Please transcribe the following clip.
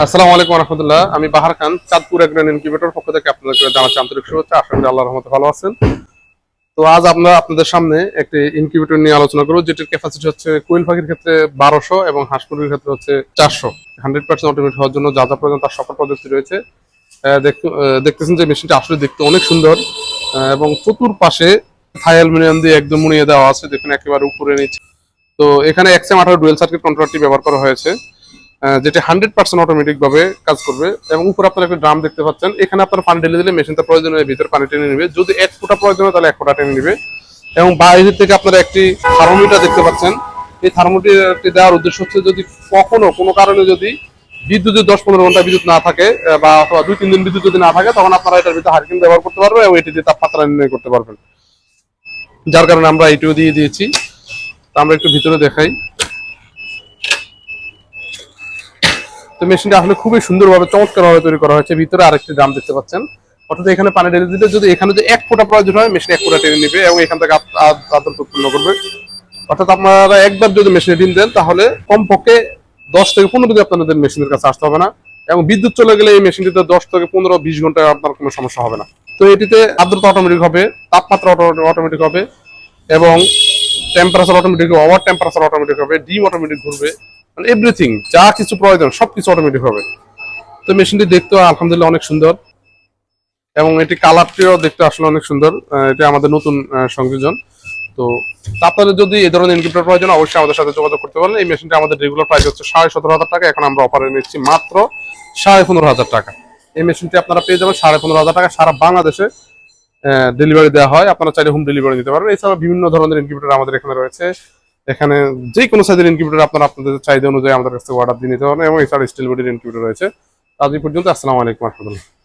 আসসালামু আলাইকুম রহমতুল্লাহ। আমি বাহার খান, চাঁদপুর এগ্রো ইনকিউবেটর পক্ষ থেকে আপনাদেরকে জানাচ্ছি আন্তরিক শুভেচ্ছা। আশা করি আল্লাহর রহমতে ভালো আছেন। তো আজ আমরা আপনাদের সামনে একটি ইনকিউবেটর নিয়ে আলোচনা করবো, যেটির ক্যাপাসিটি হচ্ছে কোয়েল পাখির ক্ষেত্রে 1200 এবং হাঁস মুরগির ক্ষেত্রে হচ্ছে 400। 100% অটোমেট হওয়ার জন্য যা যা প্রয়োজন তার সকল প্রযুক্তি রয়েছে। দেখতেছেন যে মেশিনটা আসলে দেখতে অনেক সুন্দর, এবং চতুর্পাশে থাই অ্যালুমিনিয়াম দিয়ে একদম মুড়িয়ে দেওয়া আছে, দেখুন একেবারে উপরে নিচ্ছে। তো এখানে XM18 ডুয়েল সার্কিট কন্ট্রোলারটি ব্যবহার করা হয়েছে, যেটা 100% অটোমেটিক ভাবে কাজ করবে। এবং উপরে আপনারা একটা ড্রাম দেখতে পাচ্ছেন, এখানে আপনার পানি ঢেলে দিলে মেশিনটা প্রয়োজন হয় ভিতরে পানি টেনে নেবে। যদি 1 ফোঁটা প্রয়োজন হয় তাহলে 1 ফোঁটা টেনে নেবে। এবং বাইরে থেকে আপনারা একটি থার্মোমিটার দেখতে পাচ্ছেন। এই থার্মোমিটারটি দেওয়ার উদ্দেশ্য হচ্ছে যদি কখনো কোনো কারণে যদি বিদ্যুতের 10-15 ঘন্টা বিদ্যুৎ না থাকে, বা অথবা 2-3 দিন বিদ্যুৎ যদি না থাকে, তখন আপনারা এটার ভিতরে হারিকেন ব্যবহার করতে পারবেন এবং এটি দিয়ে তাপমাত্রা নির্ণয় করতে পারবেন। যার কারণে আমরা এটিও দিয়ে দিয়েছি। তো আমরা একটু ভিতরে দেখাই। তো মেশিনটা আসলে খুবই সুন্দরভাবে চমৎকারভাবে তৈরি করা হয়েছে। ভিতরে আরেকটি ড্রাম দেখতে পাচ্ছেন, অর্থাৎ এখানে পানি ঢেলে দিলে যদি এখানে যে 1 ফোঁটা প্রয়োজন হয়, মেশিন 1 ফোঁটা টেনে নিবে এবং এখান থেকে আদর্শ উৎপন্ন করবে। অর্থাৎ আপনারা একবার যদি মেশিনে ডিম দেন, তাহলে কমপক্ষে 10 থেকে 15 দিন আপনাদের মেশিনের কাছে আসতে হবে না। এবং বিদ্যুৎ চলে গেলে এই মেশিনটিতে 10 থেকে 15-20 ঘন্টা আপনার কোনো সমস্যা হবে না। তো এটিতে আর্দ্রতা অটোমেটিক হবে, তাপমাত্রা অটোমেটিক হবে, এবং temperature automatic, over temperature automatic হবে, ডিম অটোমেটিক ঘুরবে, মানে এভরিথিং যা কিছু প্রয়োজন সবকিছু অটোমেটিক হবে। তো মেশিনটি দেখতেও আলহামদুলিল্লাহ অনেক সুন্দর, এবং এটি কালারটিও দেখতে আসলে অনেক সুন্দর। এটা আমাদের নতুন সংযোজন। তো আপনাদের যদি এই ধরনের ইনকিউবেটর প্রয়োজন, অবশ্যই আমাদের সাথে যোগাযোগ করতে পারেন। এই মেশিনটি আমাদের রেগুলার প্রাইস হচ্ছে 17,500 টাকা, এখন আমরা অফারে নিচ্ছি মাত্র 15,500 টাকা। এই মেশিনটি আপনারা পেয়ে যাবেন 15,500 টাকা। সারা বাংলাদেশে ডেলিভারি দেওয়া হয়, আপনারা চাইলে হোম ডেলিভারি নিতে পারবেন। এছাড়া বিভিন্ন ধরনের ইনকিউবেটর আমাদের এখানে রয়েছে। এখানে যে কোনো সাইজের ইনকিউবেটর আপনারা আপনাদের চাহিদা অনুযায়ী আমাদের কাছে অর্ডার দিয়ে নিতে পারেন, এবং এছাড়া স্টিল বডির ইনকিউবেটর রয়েছে। আজ এই পর্যন্ত। আসসালামু আলাইকুম রহমতুল্লাহ।